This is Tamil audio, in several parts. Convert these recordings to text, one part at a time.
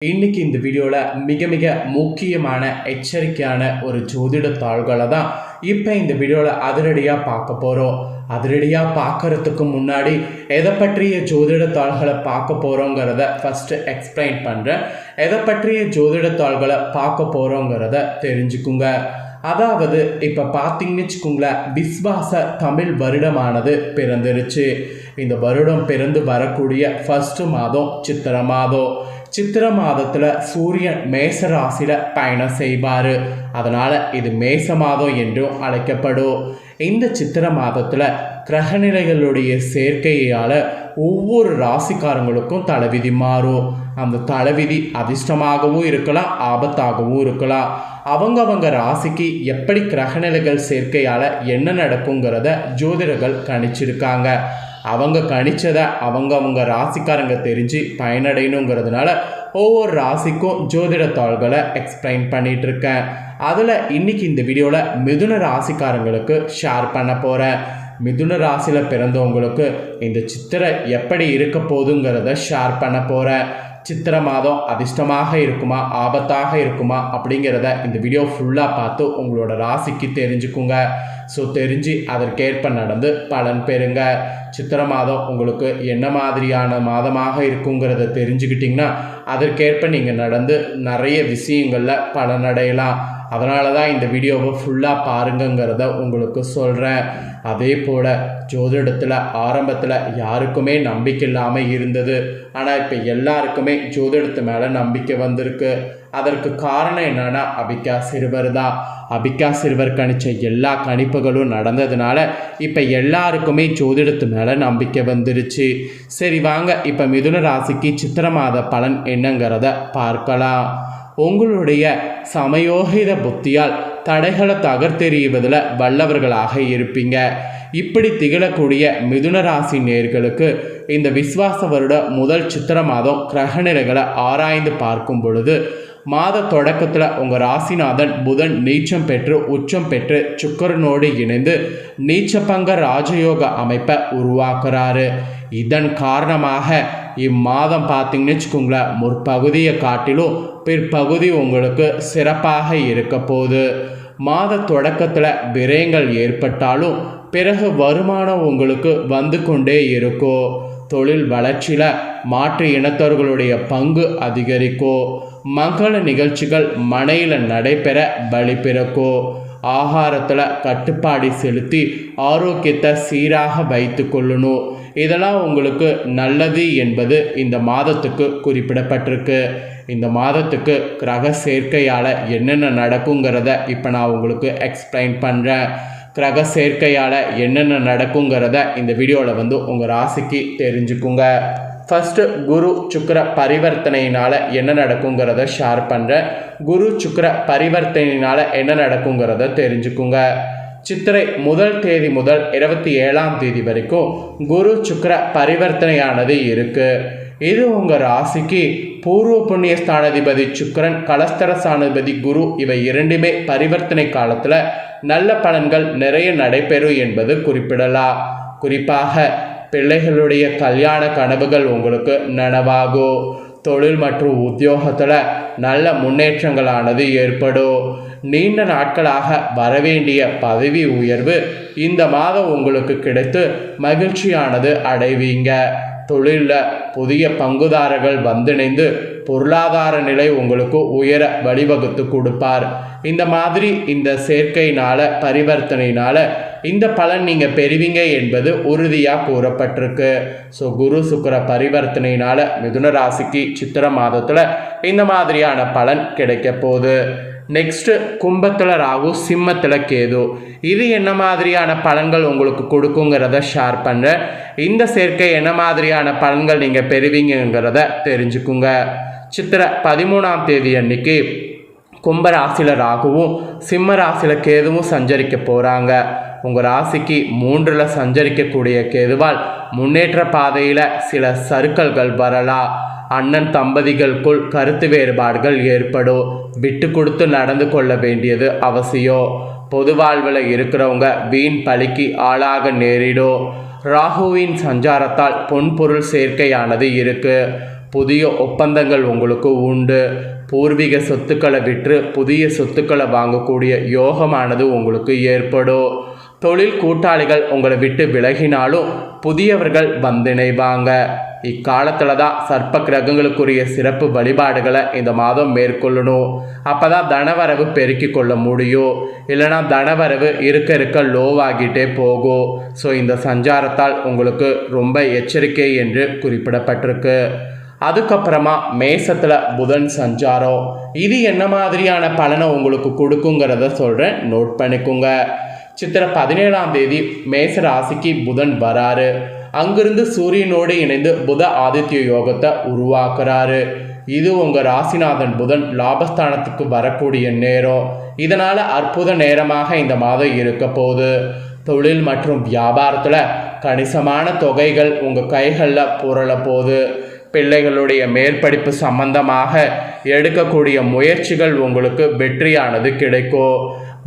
இன்னைக்கு இந்த வீடியோவில் மிக மிக முக்கியமான எச்சரிக்கையான ஒரு ஜோதிட தாள்களை தான் இப்போ இந்த வீடியோவில் அதிரடியாக பார்க்க போகிறோம். அதிரடியாக பார்க்கறதுக்கு முன்னாடி எதை பற்றிய ஜோதிட தாள்களை பார்க்க போகிறோங்கிறத ஃபஸ்ட்டு எக்ஸ்பிளைன் பண்ணுறேன். எதை பற்றிய ஜோதிட தாள்களை பார்க்க போகிறோங்கிறத தெரிஞ்சுக்குங்க. அதாவது இப்போ பார்த்தீங்கன்னு வச்சுக்கோங்களேன், விஸ்வாச தமிழ் வருடமானது பிறந்துருச்சு. இந்த வருடம் பிறந்து வரக்கூடிய ஃபஸ்ட்டு மாதம் சித்திரை மாதம். சித்திரை மாதத்தில் சூரியன் மேச ராசியில் பயணம் செய்வார். அதனால் இது மேச மாதம் என்றும் அழைக்கப்படும். இந்த சித்திரை மாதத்தில் கிரகநிலைகளுடைய சேர்க்கையால் ஒவ்வொரு ராசிக்காரங்களுக்கும் தலைவிதி மாறும். அந்த தலைவிதி அதிர்ஷ்டமாகவும் இருக்கலாம், ஆபத்தாகவும் இருக்கலாம். அவங்க ராசிக்கு எப்படி கிரகநிலைகள் சேர்க்கையால் என்ன நடக்குங்கிறத ஜோதிடர்கள் கணிச்சிருக்காங்க. அவங்க கணிச்சதை அவங்க ராசிக்காரங்க தெரிஞ்சு பயனடையணுங்கிறதுனால ஒவ்வொரு ராசிக்கும் ஜோதிட தாள்களை எக்ஸ்பிளைன் பண்ணிட்டு இருக்கேன். அதில் இன்னைக்கு இந்த வீடியோவில் மிதுன ராசிக்காரங்களுக்கு ஷேர் பண்ண போகிறேன். மிதுன ராசியில் பிறந்தவங்களுக்கு இந்த சித்திரை எப்படி இருக்க போகுதுங்கிறத ஷேர் பண்ண போகிறேன். சித்திரை மாதம் அதிர்ஷ்டமாக இருக்குமா, ஆபத்தாக இருக்குமா அப்படிங்கிறத இந்த வீடியோ ஃபுல்லாக பார்த்து உங்களோட ராசிக்கு தெரிஞ்சுக்குங்க. ஸோ தெரிஞ்சு அதற்கேற்ப நடந்து பலன் பெறுங்க. சித்திரை மாதம் உங்களுக்கு என்ன மாதிரியான மாதமாக இருக்குங்கிறத தெரிஞ்சுக்கிட்டிங்கன்னா அதற்கேற்ப நீங்கள் நடந்து நிறைய விஷயங்களில் பலனடையலாம். அதனால தான் இந்த வீடியோவை ஃபுல்லாக பாருங்கங்கிறத உங்களுக்கு சொல்கிறேன். அதே போல் ஜோதிடத்தில் ஆரம்பத்தில் யாருக்குமே நம்பிக்கை இல்லாமல் இருந்தது. ஆனால் இப்போ எல்லாருக்குமே ஜோதிடத்து மேலே நம்பிக்கை வந்திருக்கு. அதற்கு காரணம் என்னன்னா அபிகா சிறுவர் தான். அபிகா சிறுவர் கணிச்ச எல்லா கணிப்புகளும் நடந்ததுனால இப்போ எல்லாருக்குமே ஜோதிடத்து மேலே நம்பிக்கை வந்துருச்சு. சரி வாங்க இப்போ மிதுன ராசிக்கு சித்திரை மாத பலன் என்னங்கிறத பார்க்கலாம். உங்களுடைய சமயோகித புத்தியால் தடைகளை தகர்த்தெறிவதில் வல்லவர்களாக இருப்பீங்க. இப்படி திகழக்கூடிய மிதுன ராசி நேர்களுக்கு இந்த விஸ்வாச வருட முதல் சித்திரை மாதம் கிரகநிலைகளை ஆராய்ந்து பார்க்கும் பொழுது மாத தொடக்கத்தில் உங்கள் ராசிநாதன் புதன் நீச்சம் பெற்று உச்சம் பெற்று சுக்கிரனோடு இணைந்து நீச்சபங்க ராஜயோக அமைப்பை உருவாக்குறாரு. இதன் காரணமாக இம்மாதம் பார்த்தீங்கன்னு வச்சுக்கோங்களேன், முற்பகுதியை காட்டிலும் பிற்பகுதி உங்களுக்கு சிறப்பாக இருக்க போகுது. மாத தொடக்கத்தில் விரயங்கள் ஏற்பட்டாலும் பிறகு வருமானம் உங்களுக்கு வந்து கொண்டே இருக்கும். தொழில் வளர்ச்சியில் மாற்று இனத்தவர்களுடைய பங்கு அதிகரிக்கும். மங்கள நிகழ்ச்சிகள் மனையில் நடைபெற பலி பிறக்கும். ஆகாரத்தில் கட்டுப்பாடு செலுத்தி ஆரோக்கியத்தை சீராக வைத்து கொள்ளணும். இதெல்லாம் உங்களுக்கு நல்லது என்பது இந்த மாதத்துக்கு குறிப்பிடப்பட்டிருக்கு. இந்த மாதத்துக்கு கிரக சேர்க்கையால் என்னென்ன நடக்குங்கிறத இப்போ நான் உங்களுக்கு எக்ஸ்பிளைன் பண்ணுறேன். கிரக சேர்க்கையால் என்னென்ன நடக்குங்கிறத இந்த வீடியோவில் உங்கள் ராசிக்கு தெரிஞ்சுக்குங்க. ஃபஸ்ட்டு குரு சுக்கிர பரிவர்த்தனையினால் என்ன நடக்குங்கிறத ஷேர் பண்ணுறேன். குரு சுக்கிர பரிவர்த்தனையினால் என்ன நடக்குங்கிறத தெரிஞ்சுக்குங்க. சித்திரை முதல் தேதி முதல் 27ஆம் தேதி வரைக்கும் குரு சுக்கிர பரிவர்த்தனையானது இருக்குது. இது உங்கள் ராசிக்கு பூர்வ புண்ணிய ஸ்தானாதிபதி சுக்கிரன், கலஸ்தர ஸ்தானாதிபதி குரு இவை இரண்டுமே பரிவர்த்தனை காலத்தில் நல்ல பலன்கள் நிறைய நடைபெறும் என்பது குறிப்பிடலாம். குறிப்பாக பிள்ளைகளுடைய கல்யாண கனவுகள் உங்களுக்கு நனவாகும். தொழில் மற்றும் உத்தியோகத்தில் நல்ல முன்னேற்றங்களானது ஏற்படும். நீண்ட நாட்களாக வரவேண்டிய பதவி உயர்வு இந்த மாதம் உங்களுக்கு கிடைத்து மகிழ்ச்சியானது அடைவீங்க. தொழிலில் புதிய பங்குதாரர்கள் வந்திணைந்து பொருளாதார நிலை உங்களுக்கு உயர வழிவகுத்து கொடுப்பார். இந்த மாதிரி இந்த சேர்க்கையினால் பரிவர்த்தனையினால் இந்த பலன் நீங்கள் பெறுவீங்க என்பது உறுதியாக கூறப்பட்டிருக்கு. ஸோ குரு சுக்கிர பரிவர்த்தனையினால் மிதுன ராசிக்கு சித்திரை மாதத்தில் இந்த மாதிரியான பலன் கிடைக்க போகுது. நெக்ஸ்ட்டு கும்பத்தில் ராகு, சிம்மத்தில் கேது. இது என்ன மாதிரியான பலன்கள் உங்களுக்கு கொடுக்குங்கிறத ஷேர் பண்ணுறேன். இந்த சேர்க்கை என்ன மாதிரியான பலன்கள் நீங்கள் பெறுவீங்கிறத தெரிஞ்சுக்குங்க. சித்திரை 13ஆம் தேதி அன்னைக்கு கும்ப ராசியில் ராகுவும் சிம்ம ராசியில் கேதுவும் சஞ்சரிக்க போகிறாங்க. உங்கள் ராசிக்கு 3ல் சஞ்சரிக்கக்கூடிய கேதுவால் முன்னேற்ற பாதையில் சில சறுக்கல்கள் வரலாம். அண்ணன் தம்பதிகளுக்குள் கருத்து வேறுபாடுகள் ஏற்படும். விட்டு கொடுத்து நடந்து கொள்ள வேண்டியது அவசியம். பொது வாழ்வில் இருக்கிறவங்க வீண் பழிக்கு ஆளாக நேரிடும். ராகுவின் சஞ்சாரத்தால் பொன்பொருள் சேர்க்கையானது இருக்குது. புதிய ஒப்பந்தங்கள் உங்களுக்கு உண்டு. பூர்வீக சொத்துக்களை விற்று புதிய சொத்துக்களை வாங்கக்கூடிய யோகமானது உங்களுக்கு ஏற்படும். தொழில் கூட்டாளிகள் உங்களை விட்டு விலகினாலும் புதியவர்கள் வந்திணைவாங்க. இக்காலத்தில் தான் சர்ப்ப கிரகங்களுக்குரிய சிறப்பு வழிபாடுகளை இந்த மாதம் மேற்கொள்ளணும். அப்போ தான் தனவரவு பெருக்கி கொள்ள முடியும். இல்லைனா தனவரவு இருக்க லோவாகிட்டே போகும். ஸோ இந்த சஞ்சாரத்தால் உங்களுக்கு ரொம்ப எச்சரிக்கை என்று குறிப்பிடப்பட்டிருக்கு. அதுக்கப்புறமா மேசத்தில் புதன் சஞ்சாரம். இது என்ன மாதிரியான பலனை உங்களுக்கு கொடுக்குங்கிறத சொல்கிறேன், நோட் பண்ணிக்கோங்க. சித்திரை 17ஆம் தேதி மேச ராசிக்கு புதன் வராரு. அங்கிருந்து சூரியனோடு இணைந்து புத ஆதித்ய யோகத்தை உருவாக்குறாரு. இது உங்கள் ராசிநாதன் புதன் லாபஸ்தானத்துக்கு வரக்கூடிய நேரம். இதனால் அற்புத நேரமாக இந்த மாதம் இருக்க போகுது. தொழில் மற்றும் வியாபாரத்தில் கணிசமான தொகைகள் உங்கள் கைகளில் புரள போகுது. பிள்ளைகளுடைய மேற்படிப்பு சம்பந்தமாக எடுக்கக்கூடிய முயற்சிகள் உங்களுக்கு வெற்றியானது கிடைக்கும்.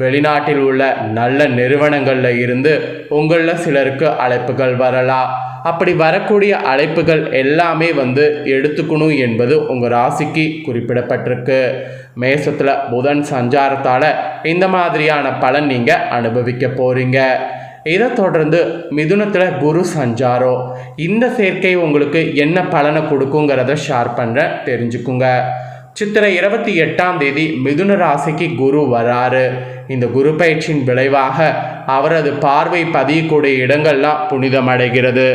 வெளிநாட்டில் உள்ள நல்ல நிறுவனங்களில் இருந்து உங்களில் சிலருக்கு அழைப்புகள் வரலாம். அப்படி வரக்கூடிய அழைப்புகள் எல்லாமே எடுத்துக்கணும் என்பது உங்கள் ராசிக்கு குறிப்பிடப்பட்டிருக்கு. மேசத்தில் புதன் சஞ்சாரத்தால் இந்த மாதிரியான பலன் நீங்கள் அனுபவிக்க போகிறீங்க. இதை தொடர்ந்து மிதுனத்தில் குரு சஞ்சாரம். இந்த சேர்க்கை உங்களுக்கு என்ன பலனை கொடுக்குங்கிறத ஷேர் பண்ணுறேன், தெரிஞ்சுக்குங்க. சித்திரை 28ஆம் தேதி மிதுன ராசிக்கு குரு வராரு. இந்த குரு பயிற்சியின் விளைவாக அவரது பார்வை பதியக்கூடிய இடங்கள்லாம் புனிதமடைகிறது.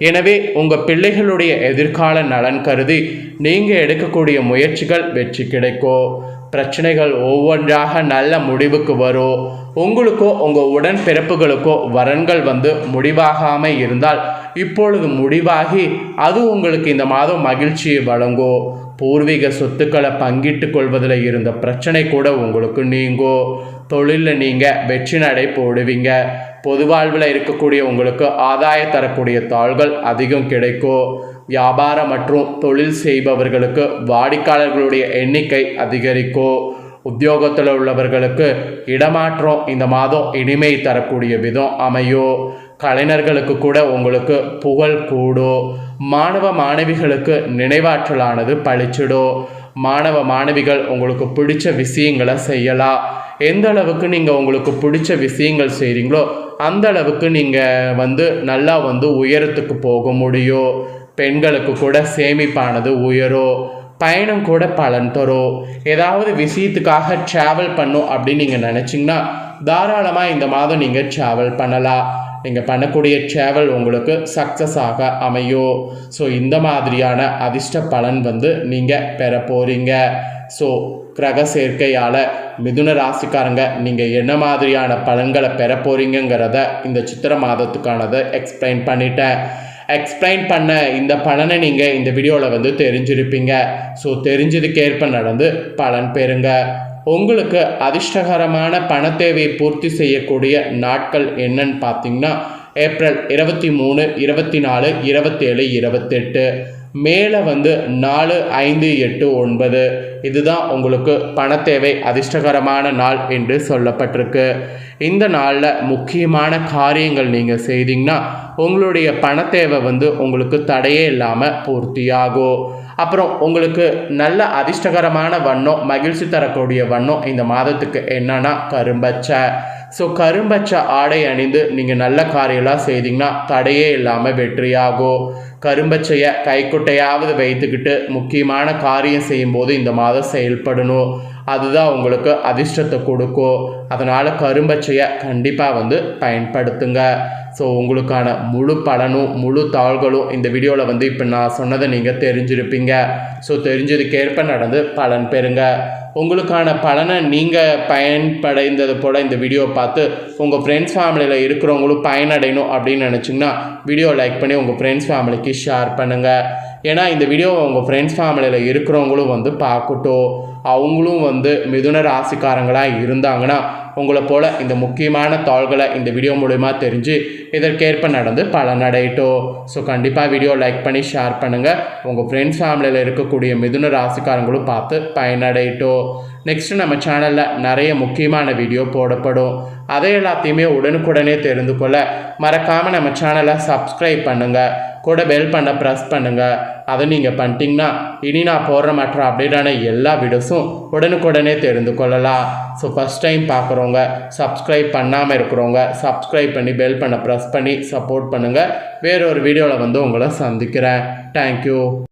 எனவே உங்கள் பிள்ளைகளுடைய எதிர்கால நலன் கருதி நீங்கள் எடுக்கக்கூடிய முயற்சிகள் வெற்றி கிடைக்கும். பிரச்சனைகள் ஒவ்வொன்றாக நல்ல முடிவுக்கு வரும். உங்களுக்கோ உங்கள் உடன்பிறப்புகளுக்கோ வரன்கள் முடிவாகாமல் இருந்தால் இப்பொழுது முடிவாகி அது உங்களுக்கு இந்த மாதம் மகிழ்ச்சியை வழங்கும். பூர்வீக சொத்துக்களை பங்கிட்டு கொள்வதில் இருந்த பிரச்சனை கூட உங்களுக்கு நீங்கும். தொழிலில் நீங்கள் வெற்றி நடை போடுவீங்க. பொது வாழ்வில் இருக்கக்கூடிய உங்களுக்கு ஆதாய தரக்கூடிய தாள்கள் அதிகம் கிடைக்கும். வியாபாரம் மற்றும் தொழில் செய்பவர்களுக்கு வாடிக்கையாளர்களுடைய எண்ணிக்கை அதிகரிக்கும். உத்தியோகத்தில் உள்ளவர்களுக்கு இடமாற்றம் இந்த மாதம் இனிமை தரக்கூடிய விதம் அமையும். கலைஞர்களுக்கு கூட உங்களுக்கு புகழ் கூடும். மாணவ மாணவிகளுக்கு நினைவாற்றலானது பளிச்சிடும். மாணவ மாணவிகள் உங்களுக்கு பிடிச்ச விஷயங்களை செய்யலாம். எந்த அளவுக்கு நீங்கள் உங்களுக்கு பிடிச்ச விஷயங்கள் செய்கிறீங்களோ அந்த அளவுக்கு நீங்கள் நல்லா உயரத்துக்கு போக முடியும். பெண்களுக்கு கூட சேமிப்பானது உயரும். பயணம் கூட பலன் தரும். ஏதாவது விஷயத்துக்காக ட்ராவல் பண்ணும் அப்படின்னு நீங்கள் நினச்சிங்கன்னா தாராளமாக இந்த மாதம் நீங்கள் ட்ராவல் பண்ணலாம். நீங்கள் பண்ணக்கூடிய ட்ராவல் உங்களுக்கு சக்ஸஸ் ஆக அமையும். ஸோ இந்த மாதிரியான அதிர்ஷ்ட பலன் நீங்கள் பெற போகிறீங்க. ஸோ கிரக சேர்க்கையால் மிதுன ராசிக்காரங்க நீங்கள் என்ன மாதிரியான பலன்களை பெற போகிறீங்கிறத இந்த சித்திரை மாதத்துக்கானதை எக்ஸ்பிளைன் பண்ணிட்டேன். எக்ஸ்பிளைன் பண்ண இந்த பலனை நீங்கள் இந்த வீடியோவில் தெரிஞ்சிருப்பீங்க. ஸோ தெரிஞ்சதுக்கேற்ப நடந்து பலன் பெறுங்க. உங்களுக்கு அதிர்ஷ்டகரமான பண தேவையை பூர்த்தி செய்யக்கூடிய நாட்கள் என்னன்னு பார்த்தீங்கன்னா ஏப்ரல் 23, 24, 27, 28. மேலே 4, 5, 8, 9 இதுதான் உங்களுக்கு பண தேவை அதிர்ஷ்டகரமான நாள் என்று சொல்லப்பட்டிருக்கு. இந்த நாளில் முக்கியமான காரியங்கள் நீங்கள் செய்தீங்கன்னா உங்களுடைய பண தேவை உங்களுக்கு தடையே இல்லாமல் பூர்த்தியாகும். அப்புறம் உங்களுக்கு நல்ல அதிர்ஷ்டகரமான வண்ணம், மகிழ்ச்சி தரக்கூடிய வண்ணம் இந்த மாதத்துக்கு என்னன்னா கரும்பச்சை. ஸோ கரும்பச்சை ஆடை அணிந்து நீங்கள் நல்ல காரியெல்லாம் செய்தீங்கன்னா தடையே இல்லாமல் வெற்றியாகும். கரும்பச்சையை கைக்குட்டையாவது வைத்துக்கிட்டு முக்கியமான காரியம் செய்யும்போது இந்த மாதம் செயல்படணும். அதுதான் உங்களுக்கு அதிர்ஷ்டத்தை கொடுக்கும். அதனால் கரும்பச்சையை கண்டிப்பாக பயன்படுத்துங்க. ஸோ உங்களுக்கான முழு பலனும் முழு தாள்களும் இந்த வீடியோவில் இப்போ நான் சொன்னதை நீங்கள் தெரிஞ்சிருப்பீங்க. ஸோ தெரிஞ்சதுக்கேற்ப நடந்து பலன் பெறுங்க. உங்களுக்கான பலனை நீங்கள் பயன்படைந்தது போல் இந்த வீடியோ பார்த்து உங்கள் ஃப்ரெண்ட்ஸ் ஃபேமிலியில் இருக்கிறவங்களும் பயனடையணும் அப்படின்னு நினச்சிங்கன்னா வீடியோ லைக் பண்ணி உங்கள் ஃப்ரெண்ட்ஸ் ஃபேமிலிக்கு ஷேர் பண்ணுங்கள். ஏன்னா இந்த வீடியோவை உங்கள் ஃப்ரெண்ட்ஸ் ஃபேமிலியில் இருக்கிறவங்களும் பார்க்கட்டும். அவங்களும் மிதுன ராசிக்காரங்களாக இருந்தாங்கன்னா உங்களை போல் இந்த முக்கியமான தாள்களை இந்த வீடியோ மூலமா தெரிஞ்சு இதற்கேற்ப நடந்து பலனடையட்டும். ஸோ கண்டிப்பாக வீடியோ லைக் பண்ணி ஷேர் பண்ணுங்கள். உங்கள் ஃப்ரெண்ட்ஸ் ஃபேமிலியில் இருக்கக்கூடிய மிதுன ராசிக்காரங்களும் பார்த்து பயனடையட்டும். நெக்ஸ்ட்டு நம்ம சேனலில் நிறைய முக்கியமான வீடியோ போடப்படும். அதை எல்லாத்தையுமே உடனுக்குடனே தெரிந்து கொள்ள மறக்காமல் நம்ம சேனலை சப்ஸ்கிரைப் பண்ணுங்கள். கூட பெல் பண்ண ப்ரெஸ் பண்ணுங்கள். அதை நீங்கள் பண்ணிட்டீங்கன்னா இனி நான் போடுற மற்ற அப்டேட்டான எல்லா வீடியோஸும் உடனுக்குடனே தெரிந்து கொள்ளலாம். ஸோ ஃபஸ்ட் டைம் பார்க்குறவங்க, சப்ஸ்கிரைப் பண்ணாமல் இருக்கிறவங்க சப்ஸ்கிரைப் பண்ணி பெல் பண்ண ப்ரெஸ் பண்ணி சப்போர்ட் பண்ணுங்கள். வேறொரு வீடியோவில் உங்களை சந்திக்கிறேன். தேங்க்யூ.